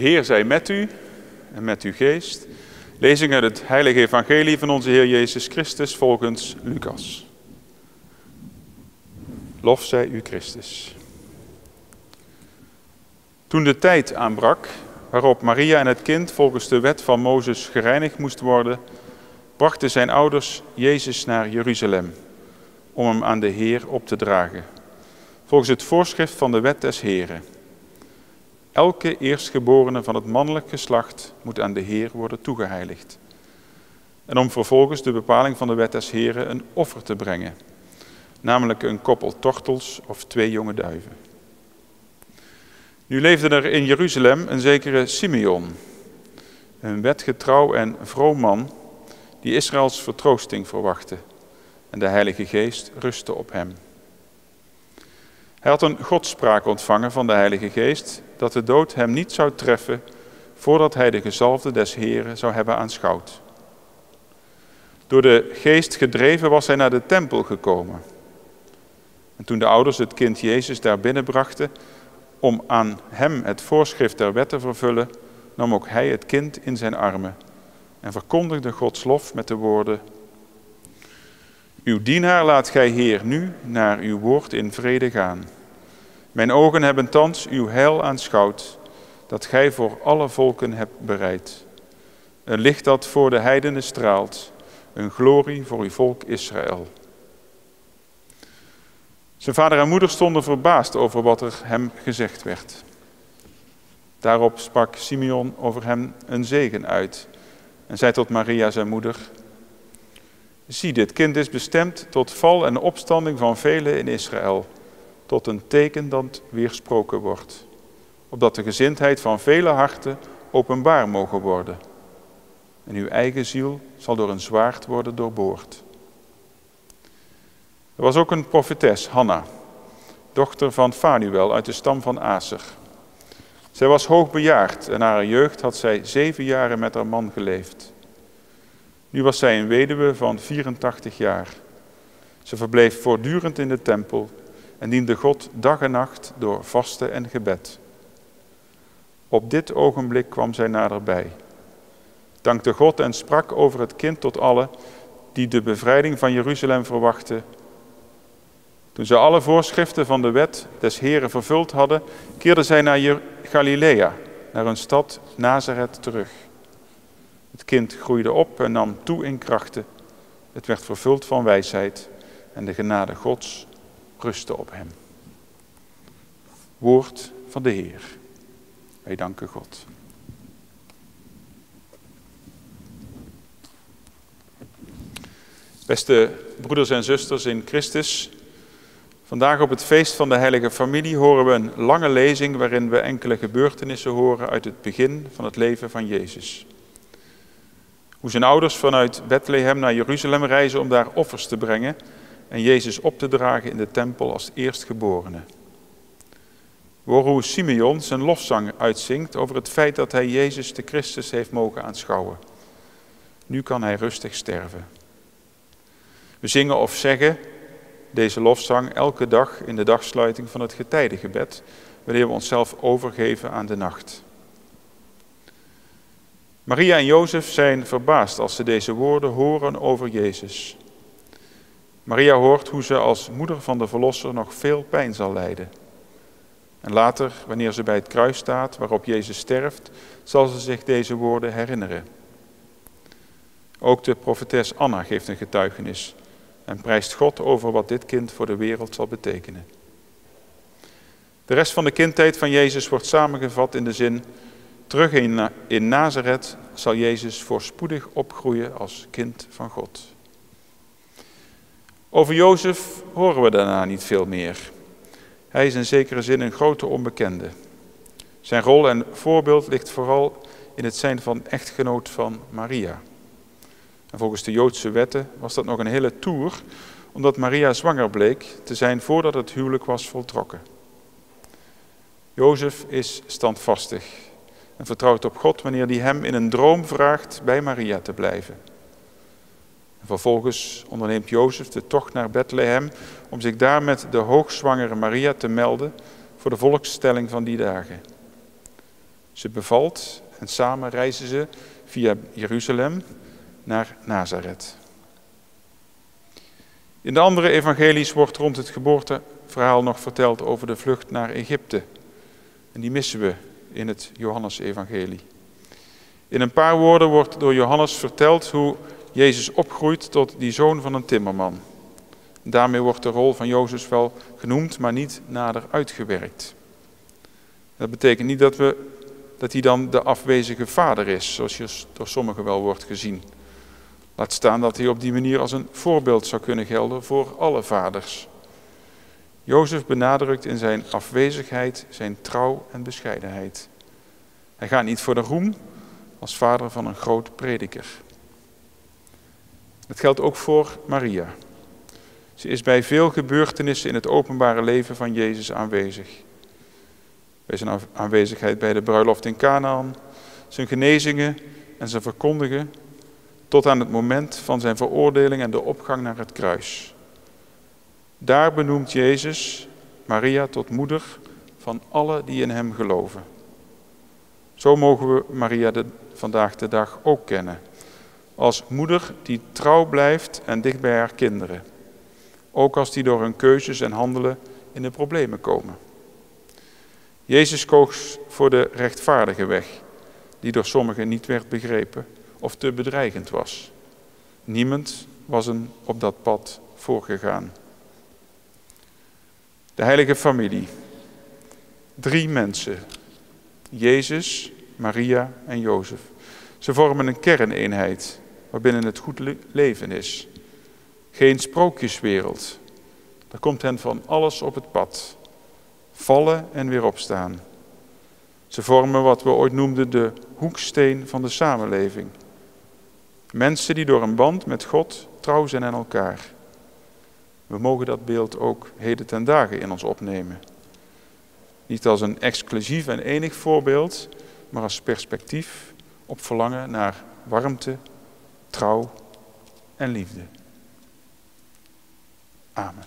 Heer zij met u en met uw geest. Lezing uit het heilige evangelie van onze Heer Jezus Christus volgens Lucas. Lof zij u Christus. Toen de tijd aanbrak waarop Maria en het kind volgens de wet van Mozes gereinigd moest worden, brachten zijn ouders Jezus naar Jeruzalem om hem aan de Heer op te dragen, volgens het voorschrift van de wet des Heren. Elke eerstgeborene van het mannelijk geslacht moet aan de Heer worden toegeheiligd. En om vervolgens de bepaling van de wet des Heren een offer te brengen, namelijk een koppel tortels of 2 jonge duiven. Nu leefde er in Jeruzalem een zekere Simeon, een wetgetrouw en vroom man, die Israëls vertroosting verwachtte, en de Heilige Geest rustte op hem. Hij had een godspraak ontvangen van de Heilige Geest, dat de dood hem niet zou treffen, voordat hij de gezalfde des Heren zou hebben aanschouwd. Door de Geest gedreven was hij naar de tempel gekomen. En toen de ouders het kind Jezus daar binnenbrachten, om aan hem het voorschrift der wet te vervullen, nam ook hij het kind in zijn armen en verkondigde Gods lof met de woorden: Uw dienaar laat gij, Heer, nu naar uw woord in vrede gaan. Mijn ogen hebben thans uw heil aanschouwd, dat gij voor alle volken hebt bereid. Een licht dat voor de heidenen straalt, een glorie voor uw volk Israël. Zijn vader en moeder stonden verbaasd over wat er hem gezegd werd. Daarop sprak Simeon over hem een zegen uit en zei tot Maria zijn moeder: Zie, dit kind is bestemd tot val en opstanding van velen in Israël, tot een teken dat weersproken wordt, opdat de gezindheid van vele harten openbaar mogen worden. En uw eigen ziel zal door een zwaard worden doorboord. Er was ook een profetes, Hanna, dochter van Fanuel uit de stam van Aser. Zij was hoogbejaard en na haar jeugd had zij 7 jaren met haar man geleefd. Nu was zij een weduwe van 84 jaar. Ze verbleef voortdurend in de tempel en diende God dag en nacht door vasten en gebed. Op dit ogenblik kwam zij naderbij, dankte God en sprak over het kind tot allen die de bevrijding van Jeruzalem verwachten. Toen ze alle voorschriften van de wet des Heren vervuld hadden, keerden zij naar Galilea, naar hun stad Nazareth terug. Het kind groeide op en nam toe in krachten. Het werd vervuld van wijsheid en de genade Gods rustte op hem. Woord van de Heer. Wij danken God. Beste broeders en zusters in Christus, vandaag op het feest van de Heilige Familie horen we een lange lezing waarin we enkele gebeurtenissen horen uit het begin van het leven van Jezus. Hoe zijn ouders vanuit Bethlehem naar Jeruzalem reizen om daar offers te brengen en Jezus op te dragen in de tempel als eerstgeborene. We horen hoe Simeon zijn lofzang uitzingt over het feit dat hij Jezus de Christus heeft mogen aanschouwen. Nu kan hij rustig sterven. We zingen of zeggen deze lofzang elke dag in de dagsluiting van het getijdengebed, wanneer we onszelf overgeven aan de nacht. Maria en Jozef zijn verbaasd als ze deze woorden horen over Jezus. Maria hoort hoe ze als moeder van de Verlosser nog veel pijn zal lijden. En later, wanneer ze bij het kruis staat waarop Jezus sterft, zal ze zich deze woorden herinneren. Ook de profetes Anna geeft een getuigenis en prijst God over wat dit kind voor de wereld zal betekenen. De rest van de kindtijd van Jezus wordt samengevat in de zin: terug in Nazareth zal Jezus voorspoedig opgroeien als kind van God. Over Jozef horen we daarna niet veel meer. Hij is in zekere zin een grote onbekende. Zijn rol en voorbeeld ligt vooral in het zijn van echtgenoot van Maria. En volgens de Joodse wetten was dat nog een hele toer, omdat Maria zwanger bleek te zijn voordat het huwelijk was voltrokken. Jozef is standvastig en vertrouwt op God wanneer hij hem in een droom vraagt bij Maria te blijven. En vervolgens onderneemt Jozef de tocht naar Bethlehem om zich daar met de hoogzwangere Maria te melden voor de volkstelling van die dagen. Ze bevalt en samen reizen ze via Jeruzalem naar Nazareth. In de andere evangelies wordt rond het geboorteverhaal nog verteld over de vlucht naar Egypte. En die missen we in het Johannesevangelie. In een paar woorden wordt door Johannes verteld hoe Jezus opgroeit tot die zoon van een timmerman. Daarmee wordt de rol van Jozef wel genoemd, maar niet nader uitgewerkt. Dat betekent niet dat hij dan de afwezige vader is, zoals door sommigen wel wordt gezien. Laat staan dat hij op die manier als een voorbeeld zou kunnen gelden voor alle vaders. Jozef benadrukt in zijn afwezigheid zijn trouw en bescheidenheid. Hij gaat niet voor de roem als vader van een groot prediker. Dat geldt ook voor Maria. Ze is bij veel gebeurtenissen in het openbare leven van Jezus aanwezig. Bij zijn aanwezigheid bij de bruiloft in Kanaan, zijn genezingen en zijn verkondigen, tot aan het moment van zijn veroordeling en de opgang naar het kruis. Daar benoemt Jezus Maria tot moeder van allen die in hem geloven. Zo mogen we Maria vandaag de dag ook kennen. Als moeder die trouw blijft en dicht bij haar kinderen. Ook als die door hun keuzes en handelen in de problemen komen. Jezus koos voor de rechtvaardige weg, die door sommigen niet werd begrepen of te bedreigend was. Niemand was hem op dat pad voorgegaan. De heilige familie. 3 mensen. Jezus, Maria en Jozef. Ze vormen een kerneenheid waarbinnen het goed leven is. Geen sprookjeswereld. Er komt hen van alles op het pad. Vallen en weer opstaan. Ze vormen wat we ooit noemden de hoeksteen van de samenleving. Mensen die door een band met God trouw zijn aan elkaar. We mogen dat beeld ook heden ten dagen in ons opnemen. Niet als een exclusief en enig voorbeeld, maar als perspectief op verlangen naar warmte, trouw en liefde. Amen.